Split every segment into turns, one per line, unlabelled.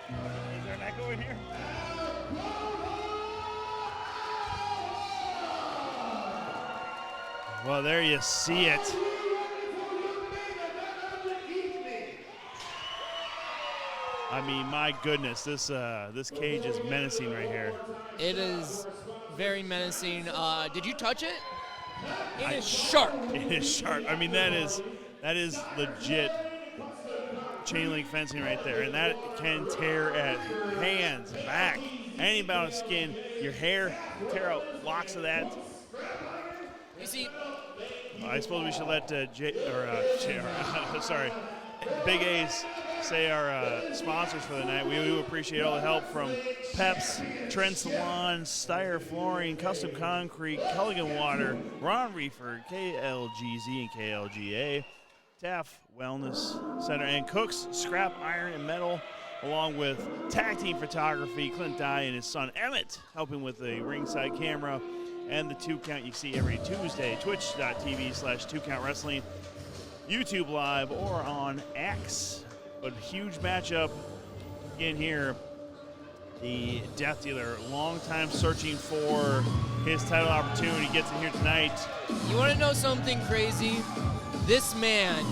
Is there an echo in here? Well, there you see it. I mean, my goodness, this cage is menacing right here.
It is very menacing. Did you touch it? It is sharp.
It is sharp. I mean, that is legit chain link fencing right there, and that can tear at hands, back, any amount of skin, your hair, tear out locks of that.
You see,
I suppose we should let Big A's say our sponsors for the night. We do appreciate all the help from Peps, Trent Salon, Steyer Flooring, Custom Concrete, Culligan Water, Ron Reefer, KLGZ and KLGA, Taft Wellness Center, and Cook's Scrap Iron and Metal, along with Tag Team Photography, Clint Dye and his son Emmett, helping with the ringside camera and the 2 Count you see every Tuesday, twitch.tv/2 Count Wrestling, YouTube Live, or on X. But huge matchup again here. The Death Dealer, long time searching for his title opportunity, gets in here tonight.
you want to know something crazy? This man,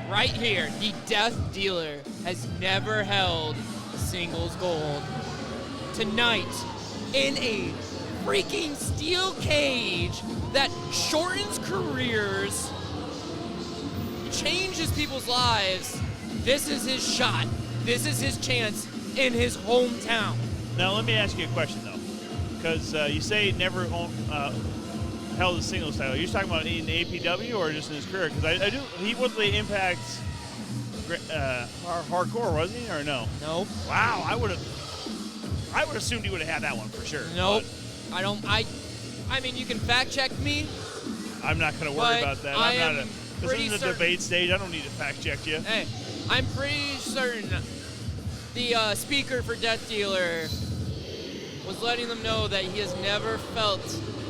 right here, the Death Dealer, has never held singles gold. Tonight, in a freaking steel cage that shortens careers, changes people's lives, this is his shot. This is his chance in his hometown.
Now, let me ask you a question, though, because you say he never held a singles title. You're talking about in APW or just in his career? Because I do. He was the Impact hardcore, wasn't he, or no?
Nope.
Wow, I would assumed he would have had that one for sure.
Nope. I don't. I mean, you can fact check me.
I'm not going to worry about that. This isn't a debate stage. I don't need to fact check you.
Hey, I'm pretty certain the speaker for Death Dealer was letting them know that he has never felt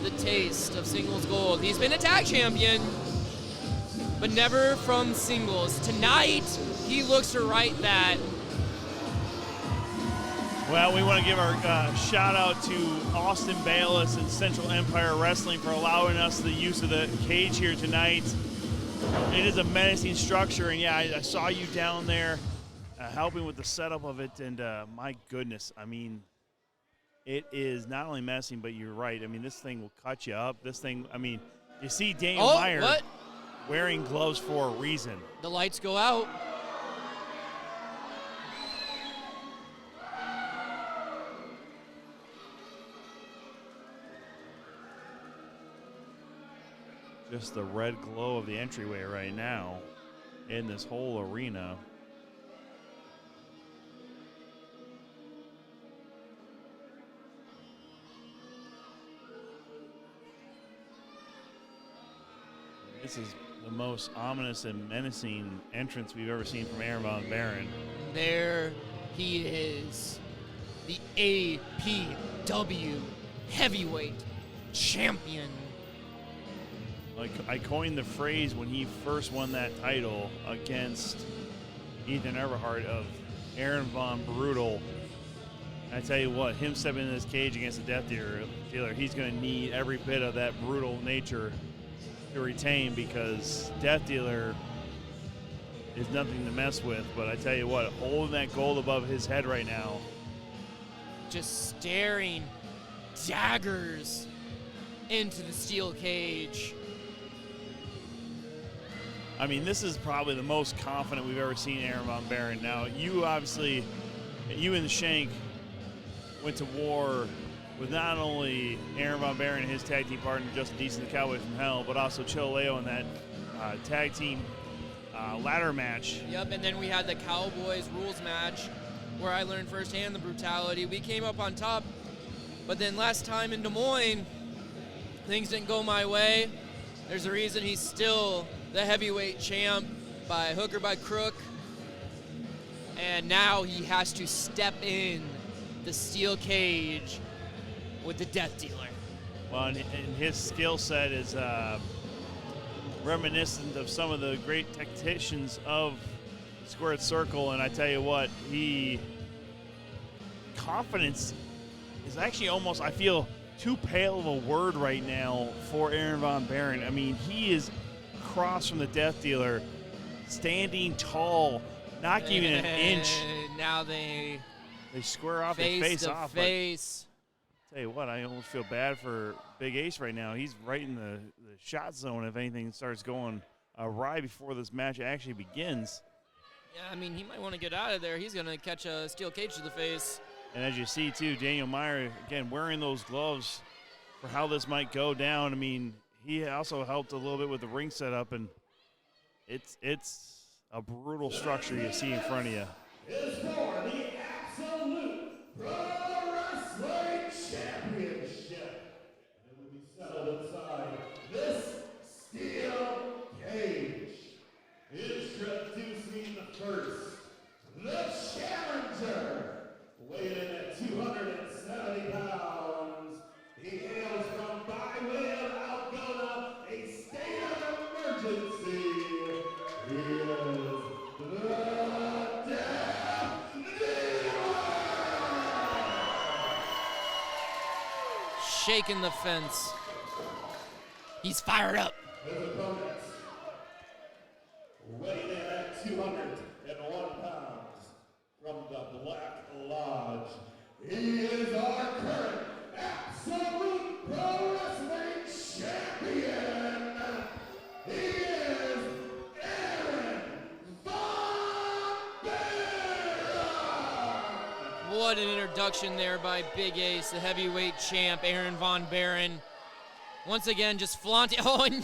the taste of singles gold. He's been a tag champion, but never from singles. Tonight, he looks to right that.
Well, we want to give our shout out to Austin Bayless and Central Empire Wrestling for allowing us the use of the cage here tonight. It is a menacing structure, and yeah, I saw you down there helping with the setup of it, and my goodness, I mean, it is not only menacing, but you're right. I mean, this thing will cut you up. This thing, I mean, you see Daniel Meyer wearing gloves for a reason.
The lights go out.
Just the red glow of the entryway right now in this whole arena. This is the most ominous and menacing entrance we've ever seen from Aaron Von Baron.
There he is, the APW heavyweight champion.
Like I coined the phrase when he first won that title against Ethan Everhart of Aaron Von Brutal. And I tell you what, him stepping in this cage against the Death Dealer, he's going to need every bit of that brutal nature to retain, because Death Dealer is nothing to mess with. But I tell you what, holding that gold above his head right now.
Just staring daggers into the steel cage.
I mean, this is probably the most confident we've ever seen Aaron Von Baron. Now, you and Shank went to war with not only Aaron Von Baron and his tag team partner, Justin Deason, the Cowboy from Hell, but also Chileo in that tag team ladder match.
Yep, and then we had the Cowboys rules match where I learned firsthand the brutality. We came up on top, but then last time in Des Moines, things didn't go my way. There's a reason he's still the heavyweight champ, by hook or by crook. And now he has to step in the steel cage with the Death Dealer.
Well, and his skill set is reminiscent of some of the great tacticians of Squared Circle, and I tell you what, he confidence is actually almost, I feel, too pale of a word right now for Aaron Von Buren. I mean, he is across from the Death Dealer, standing tall, not giving an inch.
Now they
square off, they face off.
Face.
Tell you what, I almost feel bad for Big Ace right now. He's right in the shot zone if anything starts going awry before this match actually begins.
Yeah, I mean, he might want to get out of there. He's going to catch a steel cage to the face.
And as you see, too, Daniel Meyer, again, wearing those gloves for how this might go down. I mean, he also helped a little bit with the ring setup, and it's a brutal structure you see in front of you.
Is for the Absolute Pro Wrestling Championship. And it will be settled inside this steel cage. Introducing first, the challenger. Weighing in at 270 pounds. He hails from by way of Algona, a state of emergency. He is the Death Dealer.
Shaking the fence. He's fired up.
His opponent, weighing in at 201 pounds, from the Black Lodge. He is our current Absolute Pro Wrestling Champion. He is Aaron Von Buren.
What an introduction there by Big Ace, the heavyweight champ, Aaron Von Buren. Once again, just flaunting, and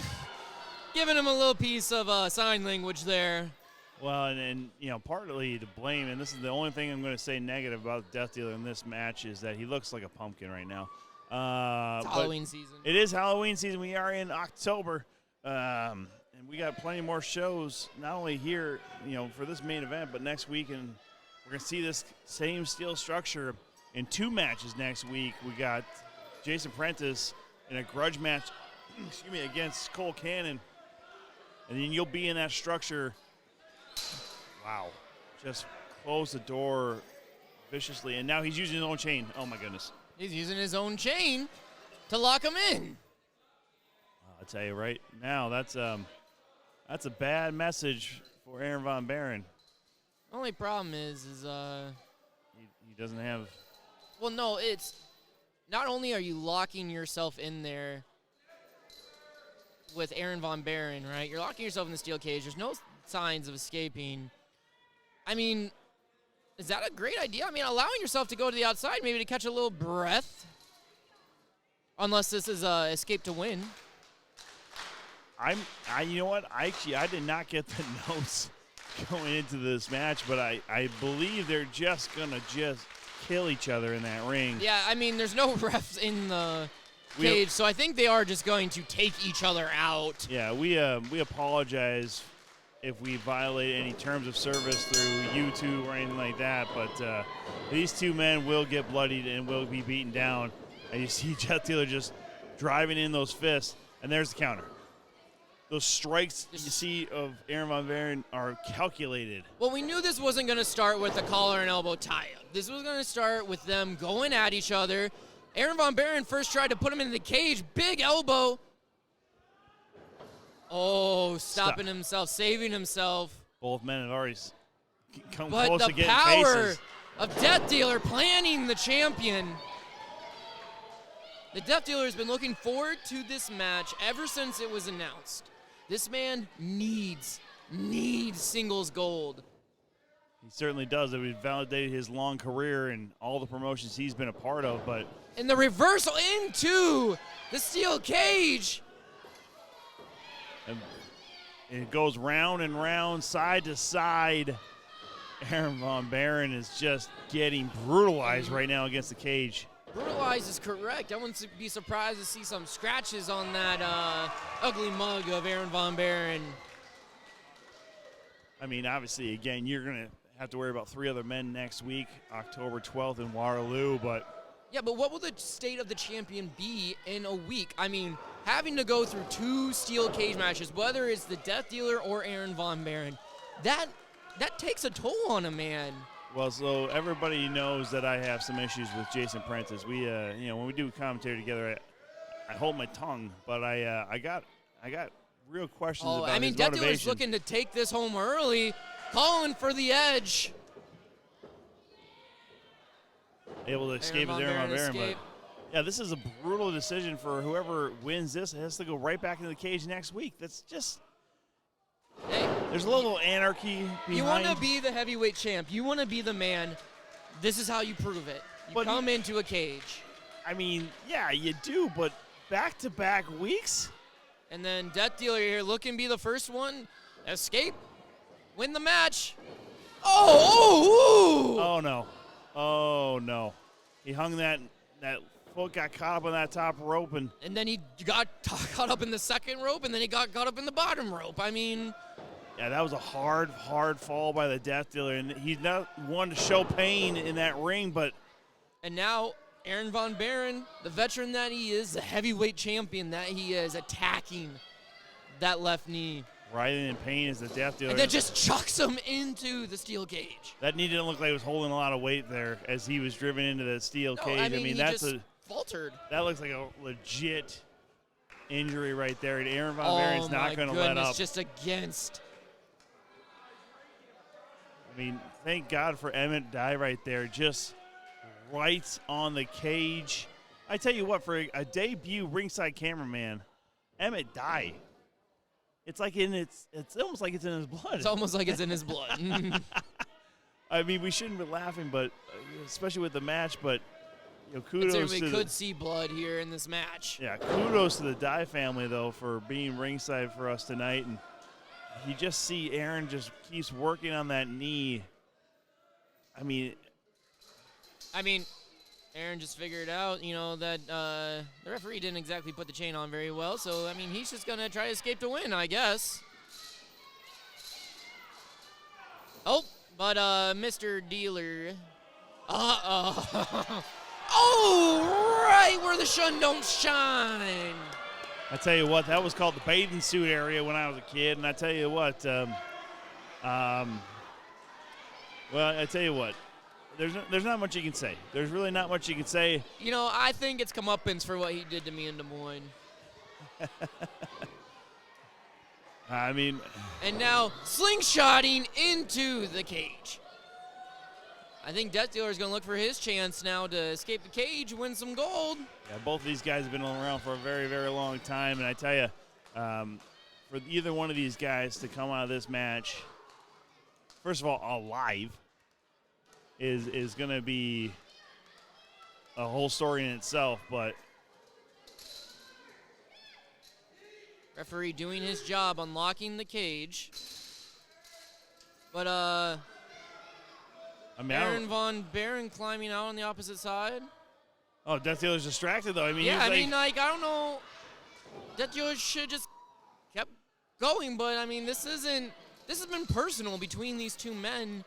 giving him a little piece of sign language there.
Well, and you know, partly to blame, and this is the only thing I'm going to say negative about Death Dealer in this match, is that he looks like a pumpkin right now.
It's Halloween season.
It is Halloween season. We are in October, and we got plenty more shows, not only here, you know, for this main event, but next week, and we're going to see this same steel structure in 2 matches next week. We got Jason Prentice in a grudge match, excuse me, against Cole Cannon, and then you'll be in that structure. Wow. Just close the door viciously. And now he's using his own chain. Oh, my goodness.
He's using his own chain to lock him in.
I'll tell you right now, that's a bad message for Aaron Von Buren.
Only problem is
he doesn't have.
Well, no, it's not only are you locking yourself in there with Aaron Von Buren, right? You're locking yourself in the steel cage. There's no signs of escaping. I mean, is that a great idea? I mean, allowing yourself to go to the outside, maybe to catch a little breath, unless this is escape to win.
You know what? I did not get the notes going into this match, but I believe they're just gonna kill each other in that ring.
Yeah, I mean, there's no refs in the cage, so I think they are just going to take each other out.
Yeah, we apologize if we violate any terms of service through YouTube or anything like that, but these 2 men will get bloodied and will be beaten down. And you see Death Dealer just driving in those fists, and there's the counter. Those strikes you see of Aaron Von Buren are calculated.
Well, we knew this wasn't going to start with a collar and elbow tie-up. This was going to start with them going at each other. Aaron Von Buren first tried to put him in the cage. Big elbow. Oh, stopping himself, saving himself.
Both men have already come
but
close to
the
getting
power
faces.
of Death Dealer planning the champion. The Death Dealer has been looking forward to this match ever since it was announced. This man needs singles gold.
He certainly does. It would validate his long career and all the promotions he's been a part of. But
and the reversal into the steel cage.
And it goes round and round, side to side. Aaron Von Buren is just getting brutalized right now against the cage.
Brutalized is correct. I wouldn't be surprised to see some scratches on that ugly mug of Aaron Von Buren.
I mean, obviously, again, you're going to have to worry about 3 other men next week, October 12th in Waterloo, but...
Yeah, but what will the state of the champion be in a week? I mean, having to go through 2 steel cage matches, whether it's the Death Dealer or Aaron Von Buren, that takes a toll on a man.
Well, so everybody knows that I have some issues with Jason Prentice. We, when we do commentary together, I hold my tongue, but I got real questions about
I mean,
his
Death
motivation.
Dealer's looking to take this home early, calling for the edge.
Able to escape as Aaron Von Buren, but yeah, this is a brutal decision for whoever wins this. It has to go right back into the cage next week. That's just.
Hey,
there's a little anarchy behind.
You want to be the heavyweight champ. You want to be the man. This is how you prove it. You come into a cage.
I mean, yeah, you do, but back-to-back weeks?
And then Death Dealer here looking to be the first one. Escape. Win the match. Oh,
oh no. Oh, no. He hung that foot, got caught up on that top rope. And
then he got caught up in the second rope, and then he got caught up in the bottom rope. I mean.
Yeah, that was a hard fall by the Death Dealer. And he's not one to show pain in that ring, but.
And now Aaron Von Buren, the veteran that he is, the heavyweight champion that he is, attacking that left knee.
Writhing in pain as the Death Dealer.
And then just chucks him into the steel cage.
That knee didn't look like it was holding a lot of weight there as he was driven into the steel cage.
I mean
that's
just faltered.
That looks like a legit injury right there. And Aaron Von Buren's not going to let up.
Just against.
I mean, thank God for Emmett Dye right there. Just right on the cage. I tell you what, for a debut ringside cameraman, Emmett Dye. It's almost like it's in his blood.
It's almost like it's in his blood.
I mean, we shouldn't be laughing, but especially with the match. But kudos
we could see blood here in this match.
Yeah, kudos to the Dye family though for being ringside for us tonight, and you just see Aaron just keeps working on that knee. I mean,
Aaron just figured out, that the referee didn't exactly put the chain on very well. So, I mean, he's just going to try to escape to win, I guess. Oh, but Mr. Dealer. Uh-oh. Oh, right where the sun don't shine.
I tell you what, that was called the bathing suit area when I was a kid. And I tell you what, There's not much you can say. There's really not much you can say.
I think it's comeuppance for what he did to me in Des Moines.
I mean.
And now slingshotting into the cage. I think Death Dealer is going to look for his chance now to escape the cage, win some gold.
Yeah, both of these guys have been around for a very, very long time. And I tell you, for either one of these guys to come out of this match, first of all, alive, is going to be a whole story in itself, but
referee doing his job, unlocking the cage. But Aaron Von Buren climbing out on the opposite side.
Oh, Death Dealer's distracted though.
I don't know. Death Dealer should just kept going, but this has been personal between these two men.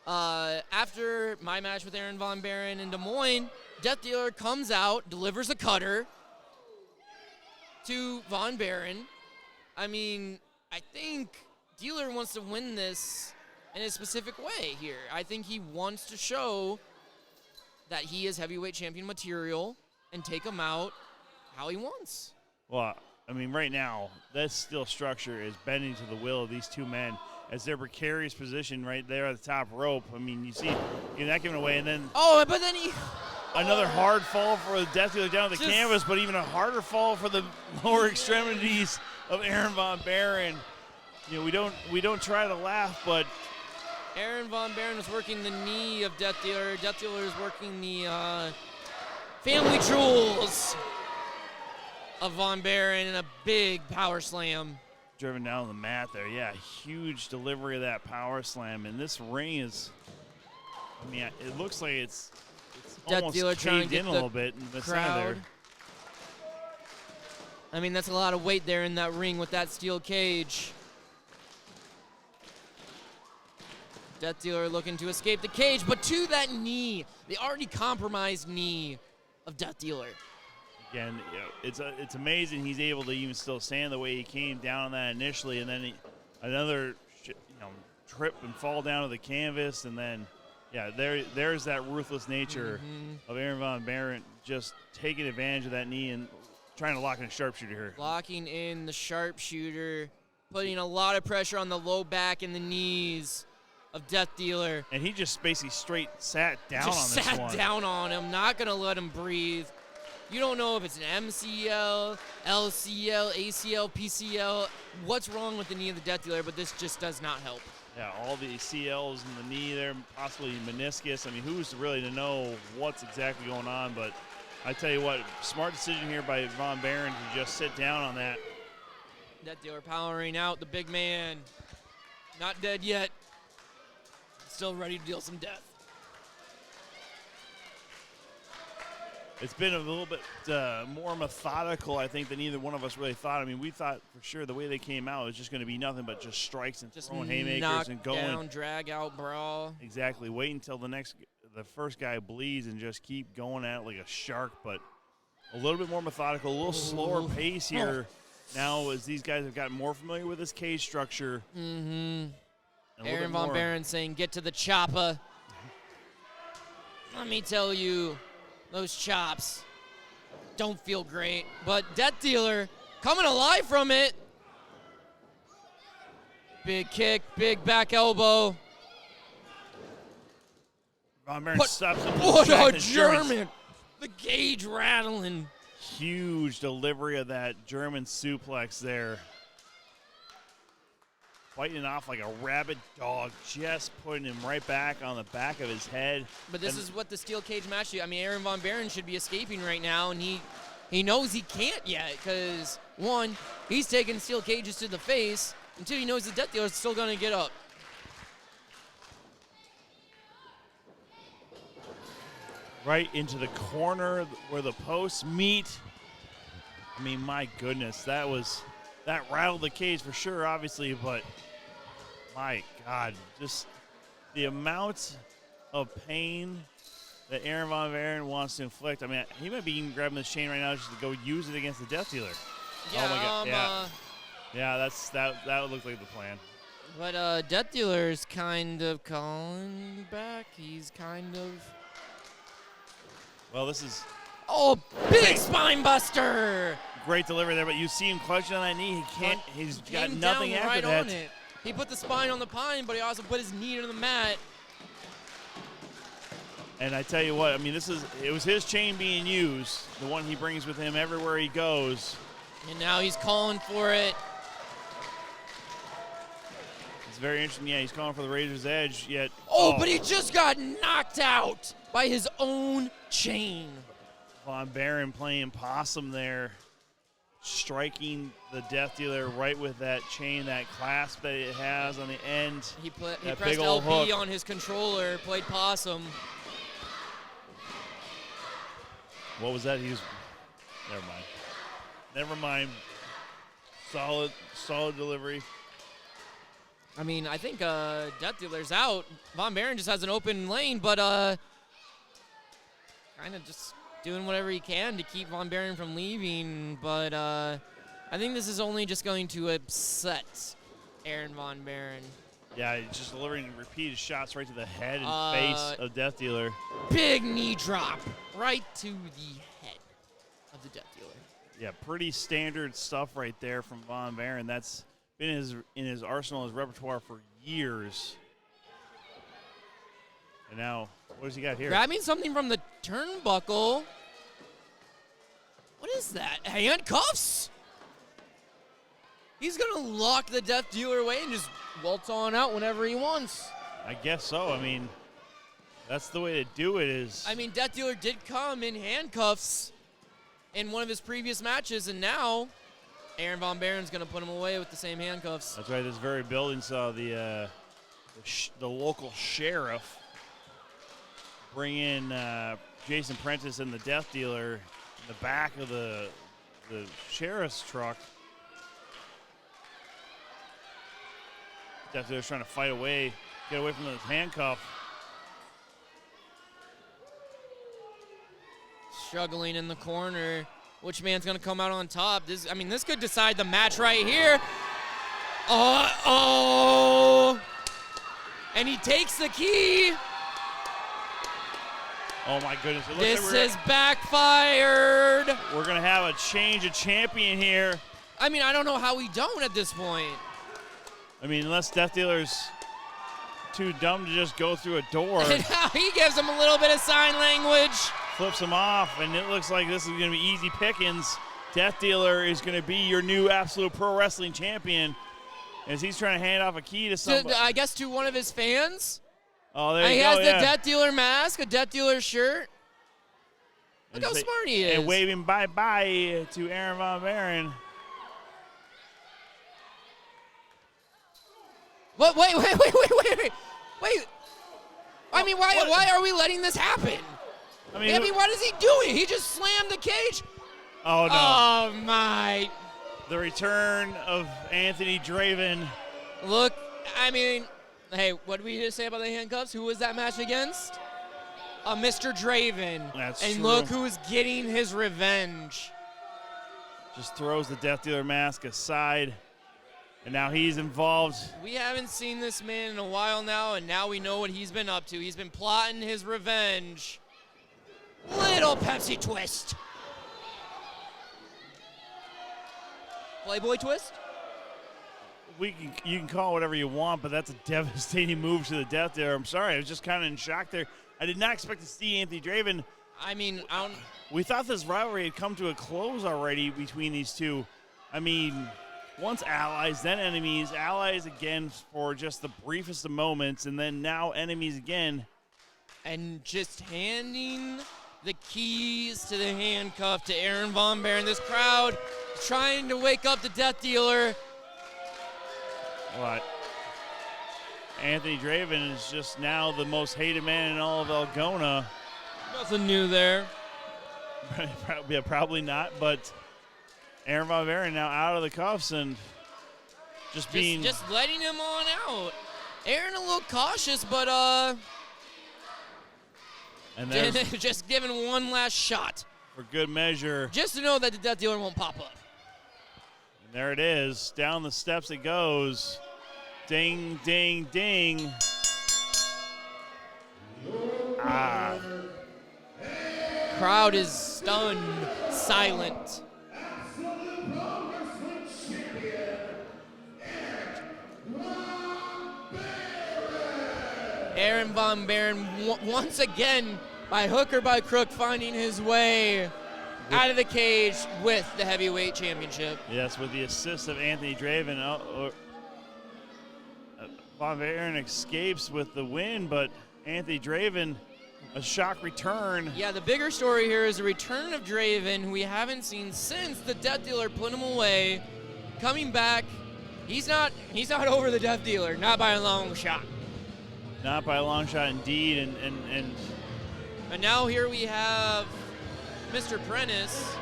After my match with Aaron Von Buren in Des Moines, Death Dealer comes out, delivers a cutter to Von Buren. I think Dealer wants to win this in a specific way here. I think he wants to show that he is heavyweight champion material and take him out how he wants.
Well, right now, that steel structure is bending to the will of these two men as their precarious position right there at the top rope. You see that giving away, and then another hard fall for the Death Dealer down to the canvas, but even a harder fall for the lower extremities of Aaron Von Buren. We don't try to laugh, but
Aaron Von Buren is working the knee of Death Dealer. Death Dealer is working the family jewels of Von Buren in a big power slam.
Driven down the mat there. Yeah, huge delivery of that power slam. And this ring is, it looks like it's
Death
almost
Dealer trying to
caved
get
in a little bit in the
crowd.
There.
That's a lot of weight there in that ring with that steel cage. Death Dealer looking to escape the cage, but to that knee, the already compromised knee of Death Dealer.
Again, it's amazing he's able to even still stand the way he came down on that initially, and then another trip and fall down to the canvas, and then Yeah, there's that ruthless nature of Aaron Von Barent just taking advantage of that knee and trying to lock in a sharpshooter here.
Locking in the sharpshooter, putting a lot of pressure on the low back and the knees of Death Dealer.
And he just basically straight sat down
Just
on this one.
sat down on him, not going to let him breathe. You don't know if it's an MCL, LCL, ACL, PCL. What's wrong with the knee of the Death Dealer, but this just does not help.
Yeah, all the CLs in the knee there, possibly meniscus. I mean, who's really to know what's exactly going on? But I tell you what, smart decision here by Von Barent to just sit down on that.
Death Dealer powering out the big man. Not dead yet. Still ready to deal some death.
It's been a little bit more methodical, I think, than either one of us really thought. I mean, we thought for sure the way they came out was just going to be nothing but just strikes and throwing haymakers and going.
Down, drag out, brawl.
Exactly. Wait until the first guy bleeds and just keep going at it like a shark, but a little bit more methodical, a little slower pace here now as these guys have gotten more familiar with this cage structure.
Aaron Von Barent saying, get to the chopper. Let me tell you, those chops don't feel great. But Death Dealer coming alive from it. Big kick, big back elbow.
Von Barent stops him.
What a German. The cage rattling.
Huge delivery of that German suplex there. Fighting off like a rabid dog, just putting him right back on the back of his head.
But this is what the steel cage match do. I mean, Aaron Von Barent should be escaping right now, and he knows he can't yet because, one, he's taking steel cages to the face, and two, he knows the Death Dealer is still going to get up.
Right into the corner where the posts meet. I mean, my goodness, that rattled the cage for sure, obviously, but my God, just the amount of pain that Aaron Von Barent wants to inflict. I mean, he might be even grabbing this chain right now just to go use it against the Death Dealer.
Yeah,
oh my God. Yeah, that would look like the plan.
But Death Dealer's kind of calling back. He's kind of...
Well, this is...
Oh, big spine buster!
Great delivery there, but you see him clutching on that knee. He can't. He's got nothing after
right
that.
On it. He put the spine on the pine, but he also put his knee on the mat.
And I tell you what, I mean, it was his chain being used, the one he brings with him everywhere he goes.
And now he's calling for it.
It's very interesting. Yeah, he's calling for the Razor's Edge. Yet,
but he just got knocked out by his own chain.
Von Barent playing possum there, striking the Death Dealer right with that chain, that clasp that it has on the end.
He pressed LB on his controller, played possum.
What was that? Never mind. Solid delivery.
I mean, I think Death Dealer's out. Von Barent just has an open lane, but kind of just doing whatever he can to keep Von Barent from leaving. But I think this is only just going to upset Aaron Von Barent.
Yeah, he's just delivering repeated shots right to the head and face of Death Dealer.
Big knee drop right to the head of the Death Dealer.
Yeah, pretty standard stuff right there from Von Barent. That's been in his arsenal, his repertoire for years. And now, what does he got here?
Grabbing something from the turnbuckle. What is that? Handcuffs? He's going to lock the Death Dealer away and just waltz on out whenever he wants.
I guess so. I mean, that's the way to do it is.
I mean, Death Dealer did come in handcuffs in one of his previous matches, and now Aaron Von Barent's going to put him away with the same handcuffs.
That's right. This very building saw the local sheriff bring in Jason Prentice and the Death Dealer in the back of the sheriff's truck. Death Dealer's trying to fight away, get away from the handcuff.
Struggling in the corner. Which man's going to come out on top? This could decide the match right here. And he takes the key.
Oh my goodness! It looks
This
like
is backfired.
we're gonna have a change of champion here.
I mean, I don't know how we don't at this point.
I mean, unless Death Dealer's too dumb to just go through a door.
And now he gives him a little bit of sign language.
Flips him off, and it looks like this is going to be easy pickings. Death Dealer is going to be your new Absolute Pro Wrestling champion as he's trying to hand off a key to somebody.
I guess to one of his fans.
Oh, there
He
you go,
has the
yeah.
Death Dealer mask, a Death Dealer shirt. Look how smart he is.
And waving bye-bye to Aaron Von Baron.
What? Wait. I mean, why are we letting this happen?
I mean,
what is he doing? He just slammed the cage.
Oh, no.
Oh, my.
The return of Anthony Draven.
Look, I mean, hey, what did we just say about the handcuffs? Who was that match against? Mr. Draven.
That's
and
true.
look who's getting his revenge.
Just throws the Death Dealer mask aside. And now he's involved.
We haven't seen this man in a while now, and now we know what he's been up to. He's been plotting his revenge. Little Pepsi twist. Playboy twist?
You can call it whatever you want, but that's a devastating move to the Death Dealer. I'm sorry, I was just kind of in shock there. I did not expect to see Anthony Draven.
I mean,
We thought this rivalry had come to a close already between these two. I mean, once allies, then enemies, allies again for just the briefest of moments, and then now enemies again.
And just handing the keys to the handcuff to Aaron Von Baron. This crowd trying to wake up the Death Dealer.
What? Anthony Draven is just now the most hated man in all of Algona.
Nothing new there.
Yeah, probably not, but Aaron Von Baron now out of the cuffs and just
letting him on out. Aaron a little cautious, but
and there's,
just giving one last shot.
For good measure.
Just to know that the Death Dealer won't pop up.
And there it is. Down the steps it goes. Ding, ding, ding.
Crowd is stunned, silent. Aaron Von Baron once again, by hook or by crook, finding his way out of the cage with the heavyweight championship.
Yes, with the assist of Anthony Draven. Von Baron escapes with the win, but Anthony Draven, a shock return.
Yeah, the bigger story here is the return of Draven, who we haven't seen since the Death Dealer put him away. Coming back, he's not over the Death Dealer, not by a long shot.
Not by a long shot indeed,
And now here we have Mr. Prentice.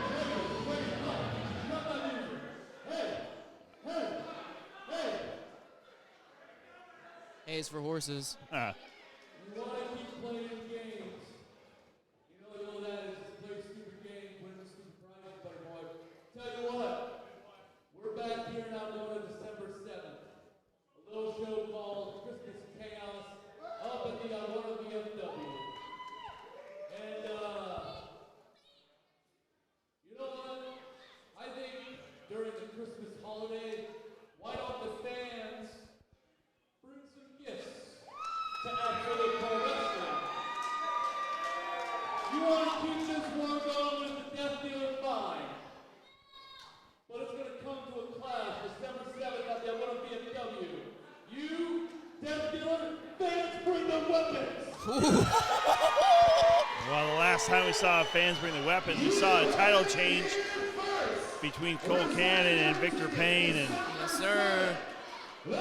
A's for horses.
You want to keep playing games. You know the old adage is play stupid games, win the stupid prize, buddy boy. Tell you what, we're back here in Algona December 7th. A little show called Christmas Chaos up at the Algona VFW. And, you know what? I think during the Christmas holiday, why don't the fans bring some gifts to Absolute Pro Wrestling? You want to keep this war going with the Death Dealer, fine. But it's going to come to a clash December 7th at the Algona VFW. You, Death Dealer, fans bring the weapons!
well, the last time we saw fans bring the weapons, we saw a title change between Cole Cannon and Victor Payne. And
Yes, sir.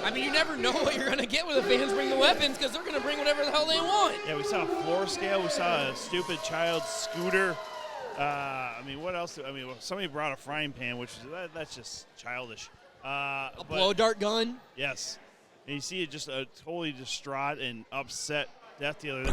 I mean, you never know what you're going to get when the fans bring the weapons because they're going to bring whatever the hell they want.
yeah, we saw a floor scale. We saw a stupid child scooter. I mean, what else? Well, somebody brought a frying pan, which is that's just childish.
A blow dart gun.
Yes. And you see it just a totally distraught and upset Death Dealer.